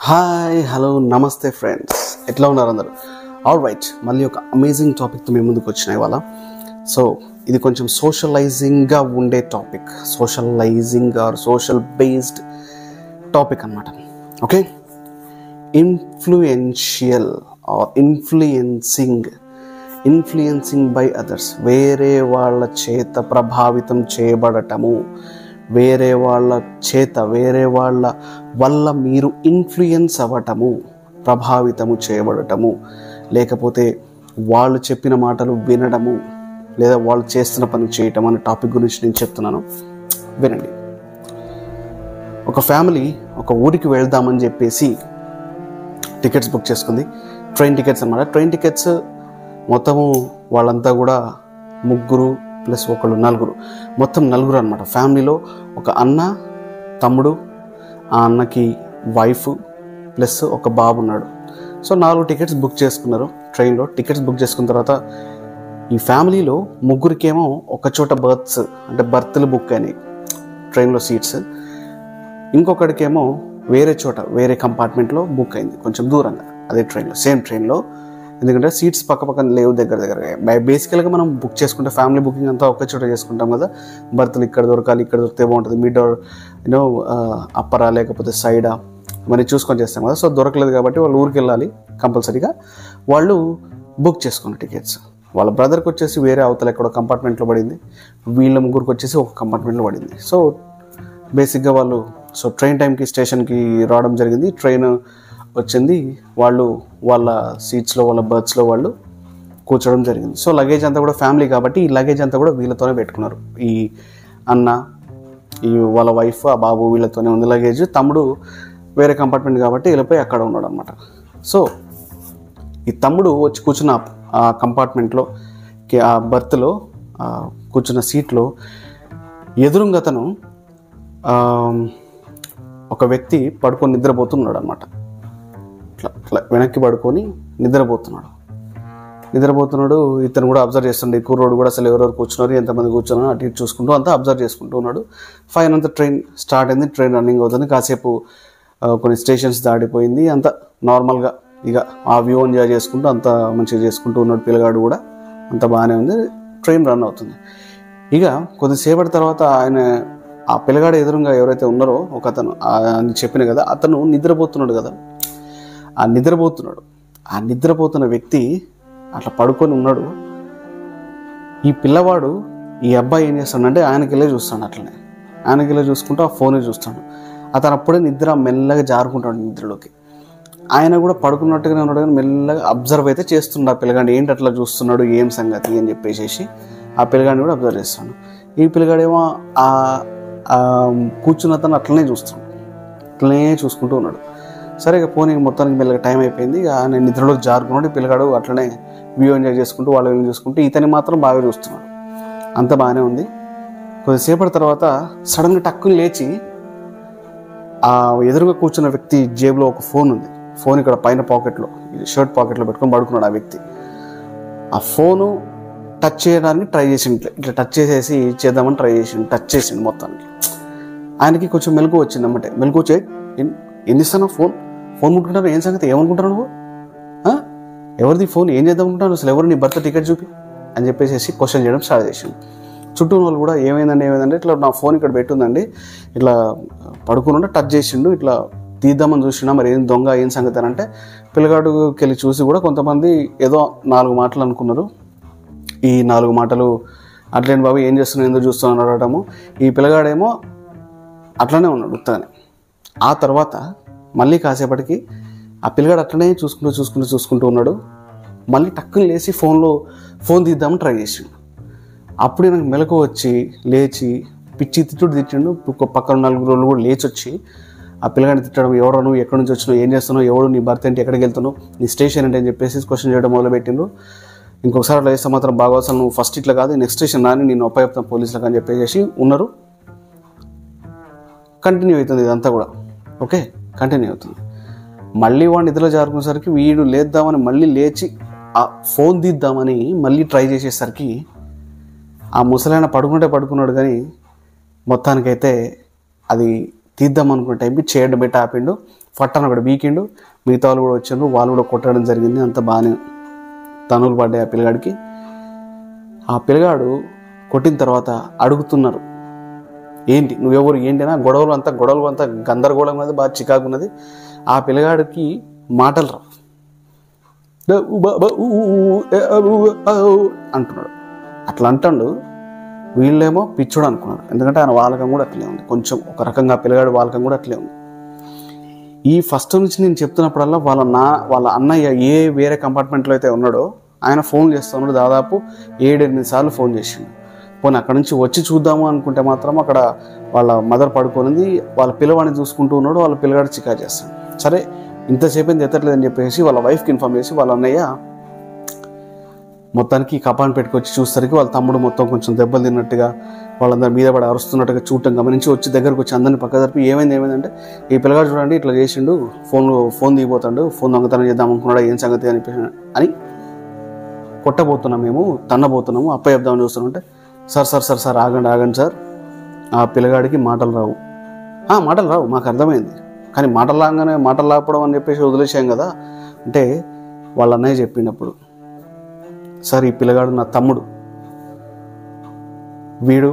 Hi hello నమస్తే friends, ఎట్లా ఉన్నారు అందరూ? ఆల్ రైట్, మళ్ళీ ఒక అమేజింగ్ టాపిక్తో మేము ముందుకు వచ్చినాయి ఇవాళ. సో ఇది కొంచెం సోషలైజింగ్గా ఉండే topic, socializing or social based topic అన్నమాట. Okay, influential or influencing by others, వేరే వాళ్ళ చేత ప్రభావితం చేయబడటము, వేరే వాళ్ళ చేత వేరే వాళ్ళ వల్ల మీరు ఇన్ఫ్లుయెన్స్ అవ్వటము, ప్రభావితము చేయబడటము, లేకపోతే వాళ్ళు చెప్పిన మాటలు వినడము, లేదా వాళ్ళు చేస్తున్న పని చేయటం అనే టాపిక్ గురించి నేను చెప్తున్నాను, వినండి. ఒక ఫ్యామిలీ ఒక ఊరికి వెళ్దామని చెప్పేసి టికెట్స్ బుక్ చేసుకుంది. ట్రైన్ టికెట్స్ అన్నమాట. ట్రైన్ టికెట్స్ మొత్తము వాళ్ళంతా కూడా ముగ్గురు ప్లస్ ఒకళ్ళు నలుగురు, మొత్తం నలుగురు అనమాట. ఫ్యామిలీలో ఒక అన్న, తమ్ముడు, ఆ అన్నకి వైఫ్ ప్లస్ ఒక బాబు ఉన్నాడు. సో 4 టికెట్స్ బుక్ చేసుకున్నారు ట్రైన్లో. టికెట్స్ బుక్ చేసుకున్న తర్వాత ఈ ఫ్యామిలీలో ముగ్గురికేమో ఒక చోట బర్త్లు బుక్ అయినాయి ట్రైన్లో సీట్స్. ఇంకొకడికేమో వేరే చోట వేరే కంపార్ట్మెంట్లో బుక్ అయింది, కొంచెం దూరంగా అదే ట్రైన్లో, సేమ్ ట్రైన్లో. ఎందుకంటే సీట్స్ పక్కన లేవు, దగ్గర. బేసికల్గా మనం బుక్ చేసుకుంటే ఫ్యామిలీ బుకింగ్ అంతా ఒకే చోట చేసుకుంటాం కదా. బర్త్లు ఇక్కడ దొరకాలి, ఇక్కడ దొరికితే బాగుంటుంది, మిడ్ ఆర్ అప్పరా లేకపోతే సైడా మరి చూసుకొని చేస్తాం కదా. సో దొరకలేదు కాబట్టి వాళ్ళు ఊరికి వెళ్ళాలి కంపల్సరీగా. వాళ్ళు బుక్ చేసుకున్న టికెట్స్ వాళ్ళ బ్రదర్కి వచ్చేసి వేరే అవతల ఎక్కడో కంపార్ట్మెంట్లో పడింది, వీళ్ళ ముగ్గురికి వచ్చేసి ఒక కంపార్ట్మెంట్లో పడింది. సో బేసిక్గా వాళ్ళు ట్రైన్ టైంకి స్టేషన్కి రావడం జరిగింది. ట్రైన్ వచ్చింది, వాళ్ళు వాళ్ళ సీట్స్లో వాళ్ళ బర్త్స్లో వాళ్ళు కూర్చోవడం జరిగింది. సో లగేజ్ అంతా కూడా ఫ్యామిలీ కాబట్టి ఈ లగేజ్ అంతా కూడా వీళ్ళతోనే పెట్టుకున్నారు. ఈ అన్న, ఈ వాళ్ళ వైఫ్, ఆ బాబు వీళ్ళతోనే ఉంది లగేజ్. తమ్ముడు వేరే కంపార్ట్మెంట్ కాబట్టి వెళ్ళిపోయి అక్కడ ఉన్నాడు అనమాట. సో ఈ తమ్ముడు వచ్చి కూర్చున్న ఆ కంపార్ట్మెంట్లో ఆ బర్త్లో కూర్చున్న సీట్లో ఎదురుంగా అతను ఒక వ్యక్తి పడుకొని నిద్రపోతున్నాడు అనమాట. ఇట్లా వెనక్కి పడుకొని నిద్రపోతున్నాడు. ఇతను కూడా అబ్జర్వ్ చేస్తుండే. ఈ కుర్రోడు కూడా అసలు ఎవరెవరు కూర్చున్నారు, ఎంతమంది కూర్చున్నారు అటు ఇటు చూసుకుంటూ అంతా అబ్జర్వ్ చేసుకుంటూ ఉన్నాడు. ఫైన్ అంతా ట్రైన్ స్టార్ట్ అయింది, ట్రైన్ రన్నింగ్ అవుతుంది. కాసేపు కొన్ని స్టేషన్స్ దాటిపోయింది. అంతా నార్మల్గా ఇక ఆ వ్యూ ఎంజాయ్ చేసుకుంటూ అంతా మంచిగా చేసుకుంటూ ఉన్నాడు పిల్లగాడు కూడా. అంత బాగానే ఉంది, ట్రైన్ రన్ అవుతుంది. ఇక కొద్దిసేపటి తర్వాత ఆ పిల్లగాడు ఎదురుగా ఎవరైతే ఉన్నారో ఒక అతను, అని చెప్పిన కదా, అతను నిద్రపోతున్నాడు కదా. ఆ నిద్రపోతున్న వ్యక్తి అట్లా పడుకొని ఉన్నాడు. ఈ పిల్లవాడు, ఈ అబ్బాయి ఏం చేస్తాడంటే ఆయనకెళ్ళే చూస్తాడు. అట్లనే ఆయనకెళ్ళే చూసుకుంటూ ఆ ఫోనే చూస్తాడు. అతను అప్పుడే నిద్ర మెల్లగా జారుకుంటాడు నిద్రలోకి. ఆయన కూడా పడుకున్నట్టుగానే ఉన్నాడు, కానీ మెల్లగా అబ్జర్వ్ అయితే చేస్తున్నాడు ఆ పిల్లగాడిని. ఏంటి అట్లా చూస్తున్నాడు, ఏం సంగతి అని చెప్పేసి ఆ పిల్లగాడిని కూడా అబ్జర్వ్ చేస్తాడు. ఈ పిల్లగాడేమో కూర్చున్న అతను అట్లనే చూసుకుంటూ ఉన్నాడు. సరే ఇక పోనీ మొత్తానికి మెల్లగా టైం అయిపోయింది. ఇక నేను నిద్రలోకి జారుకున్నాడు. పిల్లగాడు అట్లనే వ్యూ ఎంజాయ్ చేసుకుంటూ వాళ్ళని చూసుకుంటూ ఇతని మాత్రం బాగా చూస్తున్నాడు. అంత బాగానే ఉంది. కొద్దిసేపటి తర్వాత సడన్గా టక్కుని లేచి ఆ ఎదురుగా కూర్చున్న వ్యక్తి జేబులో ఒక ఫోన్ ఉంది. ఫోన్ ఇక్కడ పైన పాకెట్లో, షర్ట్ పాకెట్లో పెట్టుకొని పడుకున్నాడు ఆ వ్యక్తి. ఆ ఫోను టచ్ చేయడానికి ట్రై చేసిండు. ఇట్లా టచ్ చేద్దామని ట్రై చేసిండు మొత్తానికి. ఆయనకి కొంచెం మెలకు వచ్చింది అన్నమాట. మెలకు వచ్చే, ఏం చేస్తాను, ఫోన్ ముట్టుకుంటాను, ఏం సంగతి, ఏమనుకుంటాను నువ్వు, ఎవరిది ఫోన్, ఏం చేద్దాం అనుకుంటాను, అసలు ఎవరు నీ భర్త టికెట్ చూపి అని చెప్పేసి క్వశ్చన్ చేయడం స్టార్ట్ చేసిండు. చుట్టూ వాళ్ళు కూడా ఏమైందంటే ఇట్లా నా ఫోన్ ఇక్కడ పెట్టుందండి, ఇట్లా పడుకుని టచ్ చేసిండు, ఇట్లా తీద్దామని చూసినా, మరి ఏం దొంగ, ఏం సంగతి అని అంటే పిల్లగాడుకి వెళ్ళి చూసి కూడా కొంతమంది ఏదో 4 మాటలు అనుకున్నారు. ఈ 4 మాటలు అట్లేని బాబు ఏం చేస్తున్నావు, ఎందుకు చూస్తున్నావు అడగటము. ఈ పిల్లగాడేమో అట్లనే ఉన్నాడు ఉత్తగానే. ఆ తర్వాత మళ్ళీ కాసేపటికి ఆ పిల్లగాడు అట్లనే చూసుకుంటూ ఉన్నాడు. మళ్ళీ టక్కుని లేచి ఫోన్ తీద్దామని ట్రై చేసిండు. అప్పుడే నాకు మెలకు వచ్చి లేచి పిచ్చి తిట్టిండు. పక్కన 4 రోజులు కూడా లేచి వచ్చి ఆ పిల్లగాడిని తిట్టడం, ఎవరో నువ్వు, ఎక్కడి నుంచి వచ్చినావు, ఏం చేస్తున్నావు, ఎవడు నీ భర్త ఏంటి, ఎక్కడికి వెళ్తున్నావు, నీ స్టేషన్ ఏంటి అని చెప్పేసి క్వశ్చన్ చేయడం మొదలుపెట్టిండ్రు. ఇంకొకసారి అట్లా చేస్తే మాత్రం బాగా, అసలు నువ్వు ఫస్ట్ ఇట్లా కాదు, నెక్స్ట్ స్టేషన్ రాని నేను చెప్తాను పోలీసులకు అని చెప్పేసి ఉన్నారు. కంటిన్యూ అవుతుంది ఇదంతా కూడా. ఓకే, కంటిన్యూ అవుతుంది. మళ్ళీ వాడిని నిద్రలో జారుకునేసరికి వీడు లేద్దామని మళ్ళీ లేచి ఆ ఫోన్ తీద్దామని మళ్ళీ ట్రై చేసేసరికి ఆ ముసలాయన పడుకున్నాడు, కానీ మొత్తానికైతే అది తీద్దాం అనుకున్న టైంకి చైర్ పెట్టి ఆపిండు. ఫట్టన ఒకటి వీకెండ్ మిగతా వాళ్ళు కూడా వచ్చారు, వాళ్ళు కూడా కొట్టడం జరిగింది. అంత బాగానే తనులు పడ్డాయి ఆ పిల్లగాడికి. ఆ పిల్లగాడు కొట్టిన తర్వాత అడుగుతున్నారు, ఏంటి నువ్వెవరు ఏంటినా, గొడవలు అంతా గందరగోళం ఉన్నది, బాగా చికాకు ఉన్నది. ఆ పిల్లగాడికి మాటలు రావు, అంటున్నాడు. అట్లా అంటాడు. వీళ్ళేమో పిచ్చోడు అనుకున్నారు, ఎందుకంటే ఆయన వాలకం కూడా అట్లే ఉంది, కొంచెం ఒక రకంగా పిల్లగాడు వాలకం కూడా అట్లే ఉంది. ఈ ఫస్ట్ నుంచి నేను చెప్తున్నప్పుడల్లా వాళ్ళ అన్నయ్య వేరే కంపార్ట్మెంట్లో అయితే ఉన్నాడో ఆయన ఫోన్ చేస్తూ ఉన్నాడు. దాదాపు 7-8 సార్లు ఫోన్ చేసిండు. పోనీ అక్కడ నుంచి వచ్చి చూద్దాము అనుకుంటే మాత్రం అక్కడ వాళ్ళ మదర్ పడుకోనింది, వాళ్ళ పిల్లవాడిని చూసుకుంటూ ఉన్నాడు. వాళ్ళ పిల్లగాడు చికా చేస్తాడు. సరే ఇంతసేపు ఎత్తట్లేదని చెప్పేసి వాళ్ళ వైఫ్కి ఇన్ఫార్మ్ చేసి వాళ్ళ అన్నయ్య మొత్తానికి కపాన్ని పెట్టుకొచ్చి చూసరికి వాళ్ళ తమ్ముడు మొత్తం కొంచెం దెబ్బలు తిన్నట్టుగా, వాళ్ళందరి మీద పడి అరుస్తున్నట్టుగా చూడటం గమనించి వచ్చి దగ్గరకు వచ్చి అందరిని పక్క జరిపి ఏమైందంటే, ఈ పిల్లగాడు చూడండి ఇట్లా చేసిండు, ఫోన్ దిగిపోతాడు, ఫోన్ దొంగతనం చేద్దాం అనుకున్నాడా, ఏం సంగతి అని కొట్టబోతున్నాం, మేము తన్నబోతున్నాము, అప్ప చెప్దామని చూస్తున్నాం. అంటే సార్ ఆగండి సార్, ఆ పిల్లగాడికి మాటలు రావు. మాకు అర్థమైంది, కానీ మాటలు రాకపోవడం అని చెప్పేసి వదిలేసాం కదా అంటే వాళ్ళ అన్నయ్య చెప్పినప్పుడు, సార్ ఈ పిల్లగాడు నా తమ్ముడు, వీడు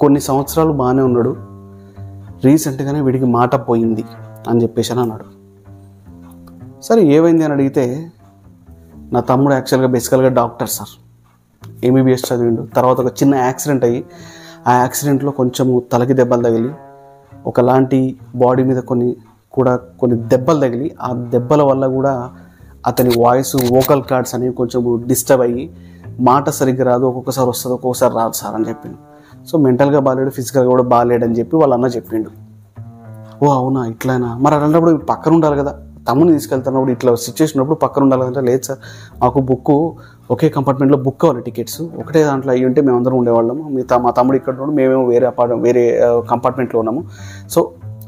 కొన్ని సంవత్సరాలు బాగానే ఉన్నాడు, రీసెంట్గానే వీడికి మాట పోయింది అని చెప్పేసి అని అన్నాడు. సరే ఏమైంది అని అడిగితే, నా తమ్ముడు బేసికల్గా డాక్టర్ సార్, ఎంబీబీఎస్ చదివిండు. తర్వాత ఒక చిన్న యాక్సిడెంట్ అయ్యి ఆ యాక్సిడెంట్లో కొంచెము తలకి దెబ్బలు తగిలి, ఒకలాంటి బాడీ మీద కొన్ని దెబ్బలు తగిలి, ఆ దెబ్బల వల్ల కూడా అతని వాయిస్ వోకల్ కార్డ్స్ అనేవి కొంచెం డిస్టర్బ్ అయ్యి మాట సరిగ్గా రాదు, ఒక్కొక్కసారి వస్తుంది ఒక్కొక్కసారి రాదు సార్ అని చెప్పిండు. సో మెంటల్గా బాగాలేడు, ఫిజికల్గా కూడా బాగాలేడని చెప్పి వాళ్ళ అన్న చెప్పిండు. ఓ అవునా ఇట్లయినా, మరి అలాంటప్పుడు పక్కన ఉండాలి కదా, తమ్ముని తీసుకెళ్తున్నప్పుడు ఇట్లా సిచ్యువేషన్ ఉన్నప్పుడు పక్కన ఉండాలి అంటే, లేదు సార్ మాకు ఒకే కంపార్ట్మెంట్లో బుక్ కావాలి టికెట్స్, ఒకటే దాంట్లో అయ్యి ఉంటే మేమందరం ఉండేవాళ్ళము, మా తమ్ముడు ఇక్కడ ఉన్నాడు, మేమేమో వేరే కంపార్ట్మెంట్లో ఉన్నాము, సో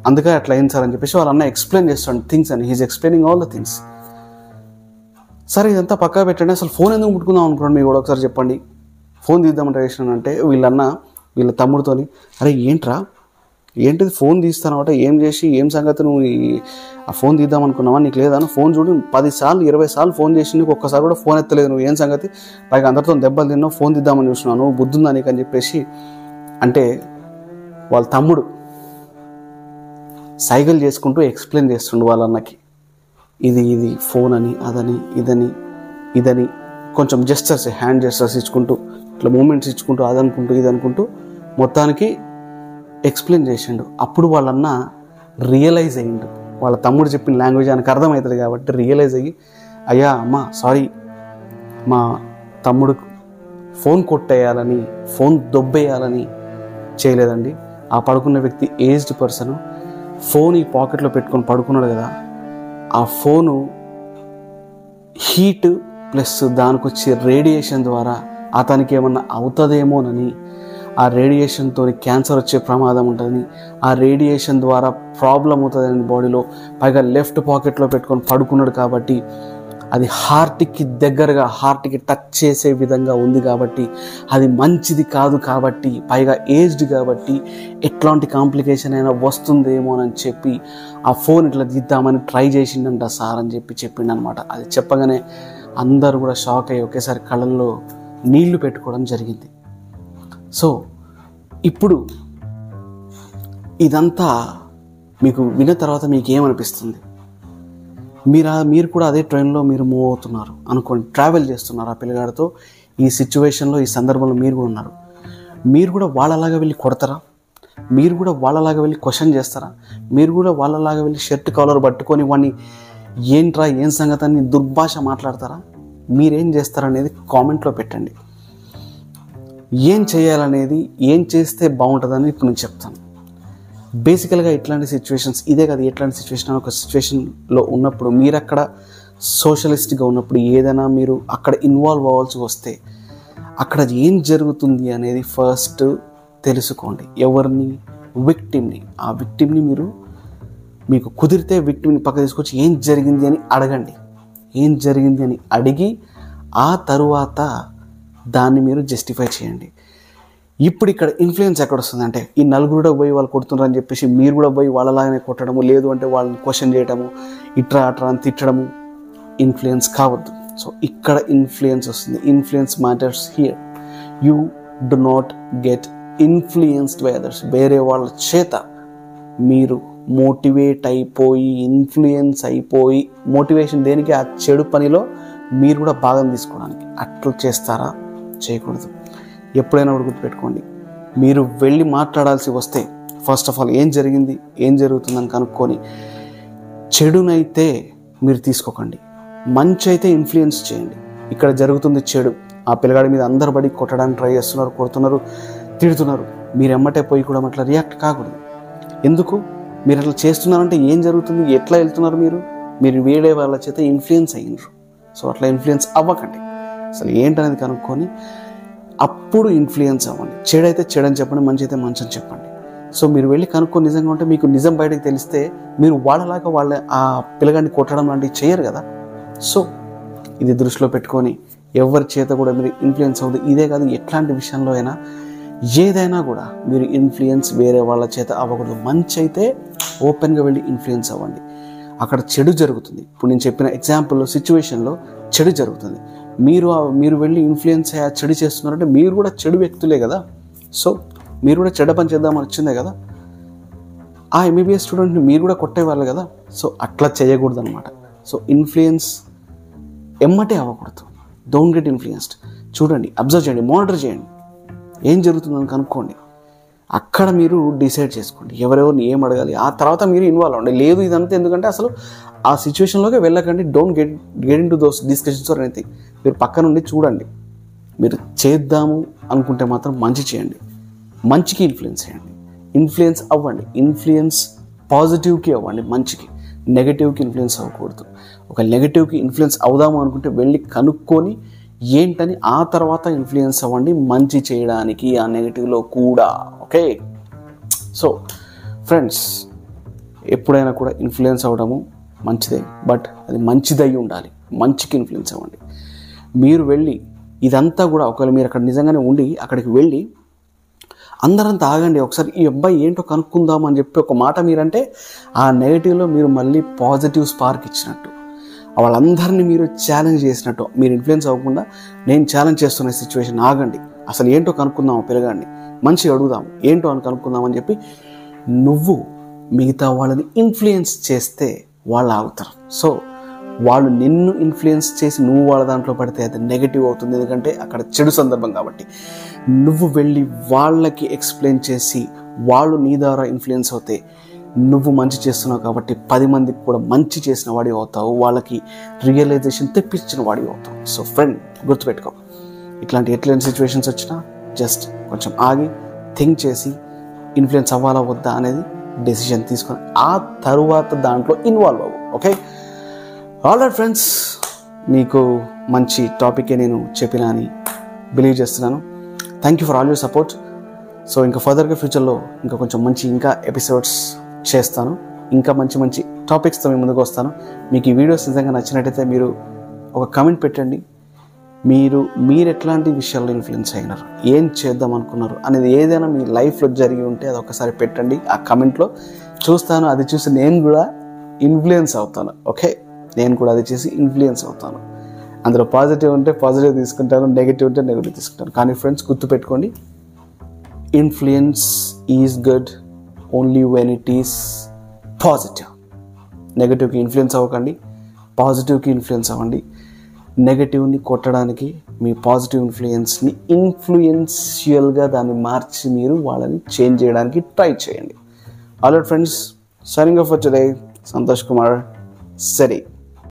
అందుకే అట్లా అయింది సార్ అని చెప్పేసి వాళ్ళ అన్న ఎక్స్ప్లెయిన్ చేస్తాడు థింగ్స్ అని. He's explaining all the things. సరే ఇదంతా పక్కా పెట్టండి, అసలు ఫోన్ ఎందుకు ముట్టుకుందాం అనుకోండి, మీరు కూడా ఒకసారి చెప్పండి, ఫోన్ తీద్దామంటే చేసినానంటే వీళ్ళ తమ్ముడితోని, అరే ఏంటిది ఫోన్ తీస్తానమాట, ఏం చేసి ఏం సంగతి, నువ్వు ఆ ఫోన్ తీద్దాం అనుకున్నావా, నీకు లేదా ఫోన్ చూడు, 10 సార్లు 20 సార్లు ఫోన్ చేసి నీకు ఒక్కసారి కూడా ఫోన్ ఎత్తలేదు, నువ్వు ఏం సంగతి, పైగా అందరితో దెబ్బలు తిన్నావు, ఫోన్ తీద్దామని చూసినాను, బుద్ధుందా నీకు అని చెప్పేసి అంటే వాళ్ళ తమ్ముడు సైకిల్ చేసుకుంటూ ఎక్స్ప్లెయిన్ చేస్తుండు వాళ్ళ అన్నకి, ఇది ఫోన్ అని, అదని ఇదని కొంచెం జెస్చర్స్, హ్యాండ్ జెస్చర్స్ ఇచ్చుకుంటూ, ఇట్లా మూమెంట్స్ ఇచ్చుకుంటూ, అదనుకుంటూ ఇదనుకుంటూ మొత్తానికి ఎక్స్ప్లెయిన్ చేసిండు. అప్పుడు వాళ్ళన్న రియలైజ్ అయ్యిండు, వాళ్ళ తమ్ముడు చెప్పిన లాంగ్వేజ్ ఆయనకు అర్థమవుతుంది కాబట్టి రియలైజ్ అయ్యి, అయ్యా అమ్మ సారీ, మా తమ్ముడు ఫోన్ కొట్టేయాలని, ఫోన్ దొబ్బేయాలని చేయలేదండి, ఆ పడుకున్న వ్యక్తి ఏజ్డ్ పర్సన్, ఫోన్ ఈ పాకెట్లో పెట్టుకొని పడుకున్నాడు కదా, ఆ ఫోను హీట్ ప్లస్ దానికి వచ్చే రేడియేషన్ ద్వారా అతనికి ఏమన్నా అవుతుందేమోనని, ఆ రేడియేషన్తో క్యాన్సర్ వచ్చే ప్రమాదం ఉంటుందని, ఆ రేడియేషన్ ద్వారా ప్రాబ్లం అవుతుందని బాడీలో, పైగా లెఫ్ట్ పాకెట్లో పెట్టుకొని పడుకున్నాడు కాబట్టి అది హార్ట్కి దగ్గరగా, హార్ట్కి టచ్ చేసే విధంగా ఉంది కాబట్టి అది మంచిది కాదు కాబట్టి, పైగా ఏజ్డ్ కాబట్టి ఎట్లాంటి కాంప్లికేషన్ అయినా వస్తుందేమోనని చెప్పి ఆ ఫోన్ ఇట్లా తీద్దామని ట్రై చేసిండంట సార్ అని చెప్పిండనమాట. అది చెప్పగానే అందరూ కూడా షాక్ అయ్యి ఒకేసారి కళ్ళల్లో నీళ్లు పెట్టుకోవడం జరిగింది. సో ఇప్పుడు ఇదంతా మీకు విన్న తర్వాత మీకు ఏమనిపిస్తుంది? మీరు కూడా అదే ట్రైన్లో మీరు మూవ్ అవుతున్నారు అనుకోండి, ట్రావెల్ చేస్తున్నారు ఆ పిల్లగాడితో, ఈ సిచ్యువేషన్లో ఈ సందర్భంలో మీరు కూడా ఉన్నారు. మీరు కూడా వాళ్ళలాగా వెళ్ళి కొడతారా? మీరు కూడా వాళ్ళలాగా వెళ్ళి క్వశ్చన్ చేస్తారా? మీరు కూడా వాళ్ళలాగా వెళ్ళి షర్ట్ కాలర్ పట్టుకొని వాడిని ఏంట్రా ఏం సంగతి అని దుర్భాష మాట్లాడతారా? మీరేం చేస్తారనేది కామెంట్లో పెట్టండి. ఏం చేయాలనేది, ఏం చేస్తే బాగుంటుందని ఇప్పుడు నేను చెప్తాను. బేసికల్గా ఇట్లాంటి సిచ్యువేషన్స్, ఇదే కదా ఎట్లాంటి సిచ్యువేషన్, ఒక సిచ్యువేషన్లో ఉన్నప్పుడు, మీరు అక్కడ సోషలిస్ట్గా ఉన్నప్పుడు, ఏదైనా మీరు అక్కడ ఇన్వాల్వ్ అవ్వాల్సి వస్తే అక్కడ ఏం జరుగుతుంది అనేది ఫస్ట్ తెలుసుకోండి. ఎవరిని? విక్టిమ్ని. ఆ విక్టిమ్ని మీకు కుదిరితే విక్టిమ్ని పక్క తీసుకొచ్చి ఏం జరిగింది అని అడగండి. ఏం జరిగింది అని అడిగి ఆ తరువాత దాన్ని మీరు జస్టిఫై చేయండి. ఇప్పుడు ఇక్కడ ఇన్ఫ్లుయెన్స్ ఎక్కడ వస్తుందంటే ఈ నలుగురు పోయి వాళ్ళు కొడుతున్నారు అని చెప్పేసి మీరు కూడా పోయి వాళ్ళలాగానే కొట్టడము, లేదు అంటే వాళ్ళని క్వశ్చన్ చేయడము, ఇట్రా అట్రా అని తిట్టడము ఇన్ఫ్లుయెన్స్ కావద్దు. సో ఇక్కడ ఇన్ఫ్లుయెన్స్ వస్తుంది. Influence matters here. You do not get influenced by others. వేరే వాళ్ళ చేత మీరు మోటివేట్ అయిపోయి, ఇన్ఫ్లుయెన్స్ అయిపోయి, మోటివేషన్ దేనికి? ఆ చెడు పనిలో మీరు కూడా భాగం తీసుకోవడానికి. అట్లా చేస్తారా? చేయకూడదు. ఎప్పుడైనా కూడా గుర్తుపెట్టుకోండి, మీరు వెళ్ళి మాట్లాడాల్సి వస్తే ఫస్ట్ ఆఫ్ ఆల్ ఏం జరిగింది, ఏం జరుగుతుందని కనుక్కొని, చెడునైతే మీరు తీసుకోకండి, మంచి అయితే ఇన్ఫ్లుయెన్స్ చేయండి. ఇక్కడ జరుగుతుంది చెడు, ఆ పిల్లగాడి మీద అందరు పడి కొట్టడానికి ట్రై చేస్తున్నారు, కొడుతున్నారు, తిడుతున్నారు. మీరు ఎమ్మటే పోయి కూడా అట్లా రియాక్ట్ కాకూడదు. ఎందుకు? మీరు అట్లా చేస్తున్నారంటే ఏం జరుగుతుంది, ఎట్లా వెళ్తున్నారు మీరు వేరే వాళ్ళ చేత ఇన్ఫ్లుయెన్స్ అయ్యినరు. సో అట్లా ఇన్ఫ్లుయెన్స్ అవ్వకండి. అసలు ఏంటనేది కనుక్కొని అప్పుడు ఇన్ఫ్లుయెన్స్ అవ్వండి. చెడైతే చెడని చెప్పండి, మంచి అయితే మంచి అని చెప్పండి. సో మీరు వెళ్ళి కనుక్కొని నిజంగా ఉంటే, మీకు నిజం బయటకు తెలిస్తే మీరు వాళ్ళలాగా ఆ పిల్లగాడిని కొట్టడం లాంటివి చేయరు కదా. సో ఇది దృష్టిలో పెట్టుకొని ఎవరి చేత కూడా మీరు ఇన్ఫ్లుయెన్స్ అవ్వదు. ఇదే కాదు, ఎట్లాంటి విషయంలో అయినా ఏదైనా కూడా మీరు ఇన్ఫ్లుయెన్స్ వేరే వాళ్ళ చేత అవ్వకూడదు. మంచి అయితే ఓపెన్గా వెళ్ళి ఇన్ఫ్లుయెన్స్ అవ్వండి. అక్కడ చెడు జరుగుతుంది. ఇప్పుడు నేను చెప్పిన ఎగ్జాంపుల్లో, సిచ్యువేషన్లో చెడు జరుగుతుంది. మీరు వెళ్ళి ఇన్ఫ్లుయెన్స్ అయ్యా చెడు చేస్తున్నారంటే మీరు కూడా చెడు వ్యక్తులే కదా. సో మీరు కూడా చెడ్డ పని చేద్దామని వచ్చిందే కదా. ఆ ఎంబీబీఎస్ స్టూడెంట్ని మీరు కూడా కొట్టేవాళ్ళు కదా. సో అట్లా చేయకూడదు అనమాట. సో ఇన్ఫ్లుయెన్స్ ఎమ్మటే అవ్వకూడదు. Don't get influenced. చూడండి, అబ్జర్వ్ చేయండి, మానిటర్ చేయండి, ఏం జరుగుతుందని కనుక్కోండి. అక్కడ మీరు డిసైడ్ చేసుకోండి ఎవరెవరిని ఏం అడగాలి. ఆ తర్వాత మీరు ఇన్వాల్వ్ అవ్వండి. లేదు ఇదంతా ఎందుకంటే అసలు ఆ సిచ్యువేషన్లోకి వెళ్ళకండి. Don't get in to those discussions or anything. మీరు పక్క నుండి చూడండి. మీరు చేద్దాము అనుకుంటే మాత్రం మంచి చేయండి, మంచికి ఇన్ఫ్లుయెన్స్ చేయండి, ఇన్ఫ్లుయెన్స్ అవ్వండి. ఇన్ఫ్లుయెన్స్ పాజిటివ్కి అవ్వండి, మంచికి. నెగటివ్కి ఇన్ఫ్లుయెన్స్ అవ్వకూడదు. ఒక నెగటివ్కి ఇన్ఫ్లుయెన్స్ అవుదాము అనుకుంటే వెళ్ళి కనుక్కొని ఏంటని ఆ తర్వాత ఇన్ఫ్లుయెన్స్ అవ్వండి, మంచి చేయడానికి ఆ నెగటివ్లో కూడా. ఓకే. సో ఫ్రెండ్స్, ఎప్పుడైనా కూడా ఇన్ఫ్లుయెన్స్ అవ్వడము మంచిదే, బట్ అది మంచిదై ఉండాలి. మంచికి ఇన్ఫ్లుయెన్స్ అవ్వండి. మీరు వెళ్ళి ఇదంతా కూడా, ఒకవేళ మీరు అక్కడ నిజంగానే ఉండి అక్కడికి వెళ్ళి అందరంతా ఆగండి, ఒకసారి ఈ అబ్బాయి ఏంటో కనుక్కుందాం అని చెప్పి ఒక మాట మీరంటే ఆ నెగటివ్లో మీరు మళ్ళీ పాజిటివ్ స్పార్క్ ఇచ్చినట్టు, వాళ్ళందరినీ మీరు ఛాలెంజ్ చేసినట్టు. మీరు ఇన్ఫ్లుయెన్స్ అవ్వకుండా నేను ఛాలెంజ్ చేస్తున్న సిచ్యువేషన్, ఆగండి, అసలు ఏంటో కనుక్కుందాం, పిల్లగాడిని మంచిగా అడుగుదాం, ఏంటో అని కనుక్కుందాం అని చెప్పి నువ్వు మిగతా వాళ్ళని ఇన్ఫ్లుయెన్స్ చేస్తే వాళ్ళు ఆగుతారు. సో వాళ్ళు నిన్ను ఇన్ఫ్లుయెన్స్ చేసి నువ్వు వాళ్ళ దాంట్లో పడితే అది నెగటివ్ అవుతుంది, ఎందుకంటే అక్కడ చెడు సందర్భం కాబట్టి. నువ్వు వెళ్ళి వాళ్ళకి ఎక్స్ప్లెయిన్ చేసి వాళ్ళు నీ ద్వారా ఇన్ఫ్లుయెన్స్ అవుతే నువ్వు మంచి చేస్తున్నావు కాబట్టి 10 మందికి కూడా మంచి చేసిన వాడి అవుతావు, వాళ్ళకి రియలైజేషన్ తెప్పించిన వాడి అవుతావు. సో ఫ్రెండ్, గుర్తుపెట్టుకో, ఎట్లాంటి సిచ్యువేషన్స్ వచ్చినా జస్ట్ కొంచెం ఆగి థింక్ చేసి ఇన్ఫ్లుయెన్స్ అవ్వాలా వద్దా అనేది డెసిషన్ తీసుకొని ఆ తరువాత దాంట్లో ఇన్వాల్వ్ అవ్వు. ఓకే. ఆల్రైట్ ఫ్రెండ్స్, మీకు మంచి టాపికే నేను చెప్పినా అని బిలీవ్ చేస్తున్నాను. Thank you for all your support. So ఇంకా ఫర్దర్గా ఫ్యూచర్లో ఇంకా కొంచెం ఇంకా ఎపిసోడ్స్ చేస్తాను, ఇంకా మంచి టాపిక్స్తో మీ ముందుకు వస్తాను. మీకు ఈ వీడియోస్ నిజంగా నచ్చినట్టయితే మీరు ఒక కమెంట్ పెట్టండి. మీరు ఎట్లాంటి విషయాల్లో ఇన్ఫ్లుయెన్స్ అయినారు, ఏం చేద్దాం అనుకున్నారు అనేది ఏదైనా మీ లైఫ్లో జరిగి ఉంటే అది ఒకసారి పెట్టండి ఆ కమెంట్లో. చూస్తాను, అది చూసి నేను కూడా ఇన్ఫ్లుయెన్స్ అవుతాను. ఓకే, నేను కూడా అది చేసి ఇన్ఫ్లుయెన్స్ అవుతాను. అందులో పాజిటివ్ ఉంటే పాజిటివ్ తీసుకుంటాను, నెగిటివ్ ఉంటే నెగిటివ్ తీసుకుంటాను. కానీ ఫ్రెండ్స్, గుర్తుపెట్టుకోండి, influence is good only when it is positive. నెగిటివ్కి ఇన్ఫ్లుయెన్స్ అవ్వకండి, పాజిటివ్కి ఇన్ఫ్లుయెన్స్ అవ్వండి. నెగటివ్ని కొట్టడానికి మీ పాజిటివ్ ఇన్ఫ్లుయెన్స్ని ఇన్ఫ్లుయెన్షియల్గా దాన్ని మార్చి మీరు వాళ్ళని చేంజ్ చేయడానికి ట్రై చేయండి. Alright friends, signing off for today, Santosh Kumar, సరే.